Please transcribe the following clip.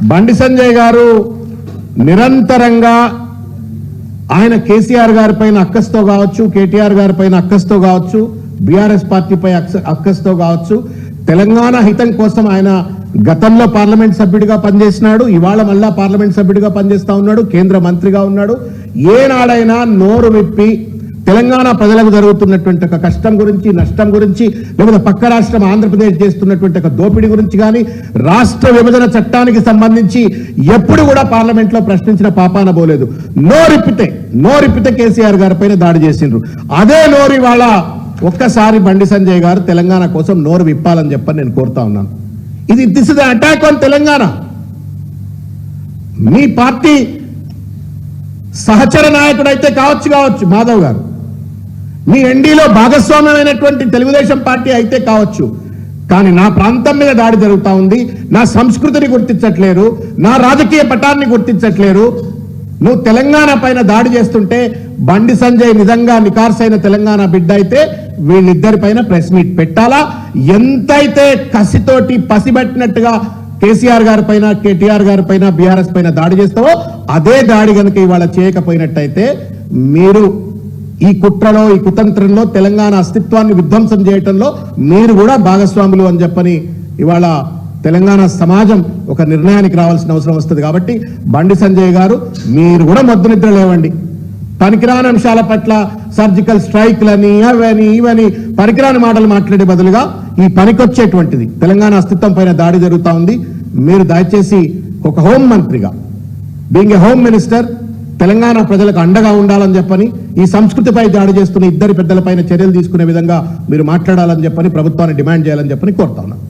బండి సంజయ్ గారు నిరంతరంగా ఆయన కేసీఆర్ గారి పైన అక్కస్తో కావచ్చు, కేటీఆర్ గారి పైన అక్కస్తో కావచ్చు, బీఆర్ఎస్ పార్టీపై అక్కస్తో కావచ్చు, తెలంగాణ హితం కోసం ఆయన గతంలో పార్లమెంట్ సభ్యుడిగా పనిచేసినాడు, ఇవాళ మళ్ళా పార్లమెంట్ సభ్యుడిగా పనిచేస్తా ఉన్నాడు, కేంద్ర మంత్రిగా ఉన్నాడు. ఏనాడైనా నోరు విప్పి తెలంగాణ ప్రజలకు జరుగుతున్నటువంటి ఒక కష్టం గురించి, నష్టం గురించి, లేకపోతే పక్క రాష్ట్రం ఆంధ్రప్రదేశ్ చేస్తున్నటువంటి ఒక దోపిడీ గురించి కానీ, రాష్ట్ర విభజన చట్టానికి సంబంధించి ఎప్పుడు కూడా పార్లమెంట్ లో ప్రశ్నించిన పాపాన పోలేదు. నోరిప్పితే కేసీఆర్ గారి పైన దాడి చేసిండ్రు. అదే నోరు ఇవాళ ఒక్కసారి బండి సంజయ్ గారు తెలంగాణ కోసం నోరు విప్పాలని చెప్పని నేను కోరుతా ఉన్నాను. This is attack on Telangana. Me party సహచర నాయకుడైతే కావచ్చు మాధవ్ గారు, మీ ఎన్డీలో భాగస్వామ్యమైనటువంటి తెలుగుదేశం పార్టీ అయితే కావచ్చు, కానీ నా ప్రాంతం మీద దాడి జరుగుతూ ఉంది, నా సంస్కృతిని గుర్తించట్లేరు, నా రాజకీయ పటాన్ని గుర్తించట్లేరు. నువ్వు తెలంగాణ పైన దాడి చేస్తుంటే బండి సంజయ్ నిజంగా నికార్సైన తెలంగాణ బిడ్డ అయితే వీళ్ళిద్దరి పైన ప్రెస్ మీట్ పెట్టాలా. ఎంతైతే కసితోటి పసిబట్టినట్టుగా కేసీఆర్ గారి పైన, కేటీఆర్ గారి పైన, బీఆర్ఎస్ పైన దాడి చేస్తావో అదే దాడి కనుక ఇవాళ చేయకపోయినట్టయితే మీరు ఈ కుట్రలో, ఈ కుతంత్రంలో, తెలంగాణ అస్తిత్వాన్ని విధ్వంసం చేయటంలో మీరు కూడా భాగస్వాములు అని చెప్పని ఇవాళ తెలంగాణ సమాజం ఒక నిర్ణయానికి రావాల్సిన అవసరం వస్తుంది. కాబట్టి బండి సంజయ్ గారు మీరు కూడా మొద్దు నిద్ర లేవండి. పనికిరాని అంశాల పట్ల సర్జికల్ స్ట్రైక్లని, అవని ఇవని పనికిరాని మాటలు మాట్లాడే బదులుగా ఈ పనికొచ్చేటువంటిది తెలంగాణ అస్తిత్వం పైన దాడి జరుగుతూ ఉంది. మీరు దయచేసి ఒక హోం మంత్రిగా, being a home minister, Telangana ప్రజలకు అండగా ఉండాలని చెప్పని, ఈ సంస్కృతిపై దాడి చేస్తున్న ఇద్దరి పెద్దలపైన చర్యలు తీసుకునే విధంగా మీరు మాట్లాడాలని చెప్పని ప్రభుత్వాన్ని డిమాండ్ చేయాలని చెప్పని కోరుతా ఉన్నాను.